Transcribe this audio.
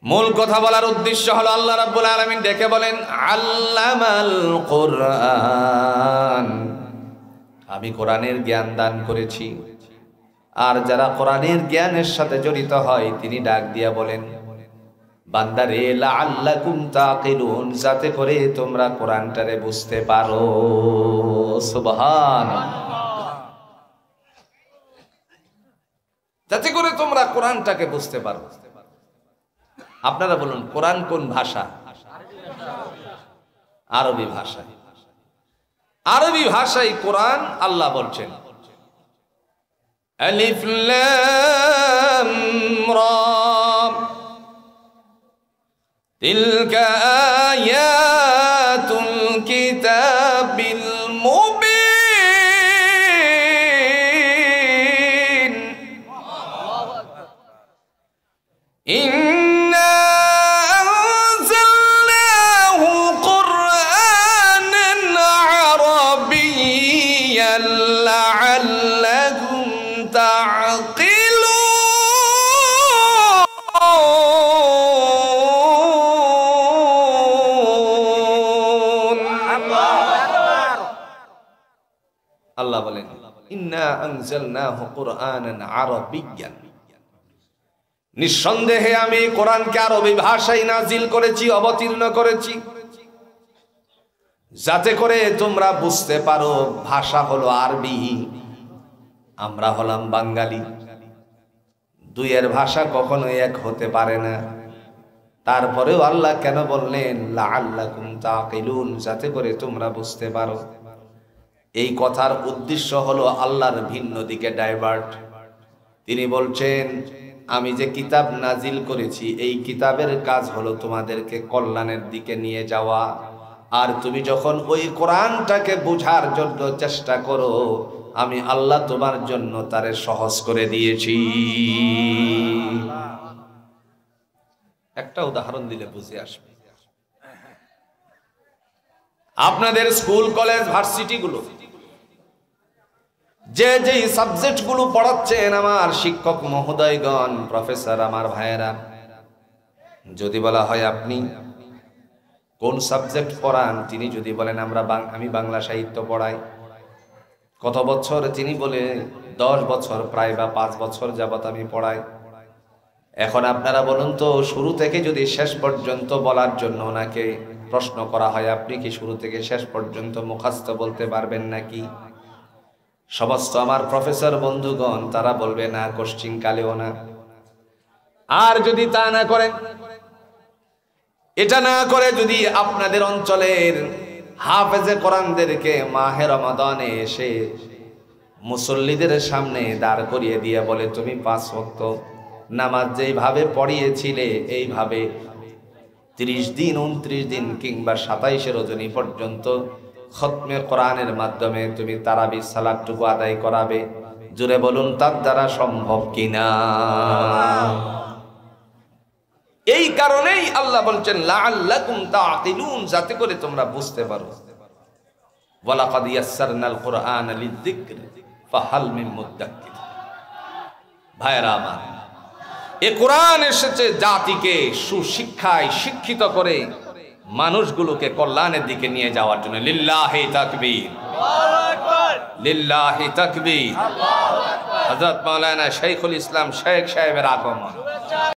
মূল কথা বলার উদ্দেশ্য হলো আল্লাহ রাব্বুল আলামিন ডেকে বলেন আল্লামাল কোরআন, আমি কোরআনের জ্ঞান দান করেছি। আর যারা কোরআনের জ্ঞানের সাথে জড়িত হয় তিনি ডাক দিয়া বলেন বান্দারে লাআল্লাকুম তাকিলুন, যাতে করে তোমরা কোরআনটারে বুঝতে পারো। সুবহানাল্লাহ, যাতে করে তোমরা কোরআনটাকে বুঝতে পারো। আপনারা বলুন কোরআন কোন ভাষা? আরবি ভাষায়। আরবি ভাষায় কোরআন আল্লাহ বলছেন আলিফ লাম রা তিলকা আয়াতুল কিতাবিল মুবিন ইন্না আনজালনাহু কুরআনান আরাবিয়্যান লাআল্লাকুম তা'কিলুন। আল্লাহ বলেন ইন্না আনজালনাহু কুরআনান আরাবিয়্যান, নিঃসন্দেহে আমি কোরআনকে আরবি ভাষায় নাজিল করেছি, অবতীর্ণ করেছি, যাতে করে তোমরা বুঝতে পারো। ভাষা হলো আরবি, আমরা হলাম বাঙালি, দুইয়ের ভাষা কখনো এক হতে পারে না। তারপরেও আল্লাহ কেন বললেন লাআল্লাকুম তাকিলুন, যাতে করে তোমরা বুঝতে পারো। এই কথার উদ্দেশ্য হলো আল্লাহর ভিন্ন দিকে ডাইভার্ট। তিনি বলছেন আমি যে কিতাব নাজিল করেছি এই কিতাবের কাজ হলো তোমাদেরকে কল্যাণের দিকে নিয়ে যাওয়া। আর তুমি যখন ওই কোরআনটাকে বোঝার জন্য চেষ্টা করো, আমি আল্লাহ তোমার জন্য তারে সহজ করে দিয়েছি। একটা উদাহরণ দিলে বুঝে আসবে। আপনাদের স্কুল কলেজ ভার্সিটি গুলো যে যে সাবজেক্ট গুলো পড়াচ্ছেন আমার শিক্ষক মহোদয়গণ, প্রফেসর আমার ভাইয়েরা, যদি বলা হয় আপনি কোন সাবজেক্ট পড়ান, তিনি যদি বলেন আমি বাংলা সাহিত্য পড়াই। কত বছর? তিনি বলে 10 বছর প্রায় বা 5 বছর যাবত আমি পড়াই। এখন আপনারা বলুন তো, শুরু থেকে যদি শেষ পর্যন্ত বলার জন্য ওনাকে প্রশ্ন করা হয় আপনি কি শুরু থেকে শেষ পর্যন্ত মুখস্থ বলতে পারবেন নাকি? সমস্ত আমার প্রফেসর বন্ধুগণ তারা বলবে না, কোশ্চিন কালেও না। আর যদি তা না করেন, এটা না করে যদি আপনাদের অঞ্চলের হাফেজে কোরআনদেরকে মাহে রমাদানে এসে মুসল্লিদের সামনে দাঁড় করিয়ে দিয়ে বলে তুমি 5 ওয়াক্ত নামাজ যেইভাবে পড়িয়েছিলে এইভাবে 30 দিন 29 দিন কিংবা 27 রজনী পর্যন্ত খতমে কোরআনের মাধ্যমে তুমি তারাবি সালাতটুকু আদায় করাবে, জোরে বলুন তার দ্বারা সম্ভব কিনা? এই কারণেই আল্লাহ বলছেন লাআল্লাকুম তা'কিলুন, যাতে করে তোমরা বুঝতে পারো। ওয়ালাকাদ ইয়াসসারনাল কুরআনা লিয-যিকরি ফাহাল মিন মুদ্দাক্কির। ভাইরা আমার, এই কোরআন এসেছে জাতিকে সুশিক্ষায় শিক্ষিত করে মানুষগুলোকে কল্যাণের দিকে নিয়ে যাওয়ার জন্য। লিল্লাহি তাকবীর, আল্লাহু আকবার, লিল্লাহি তাকবীর, আল্লাহু আকবার। হযরত মাওলানা শাইখুল ইসলাম শেখ সাহেবের আগমন।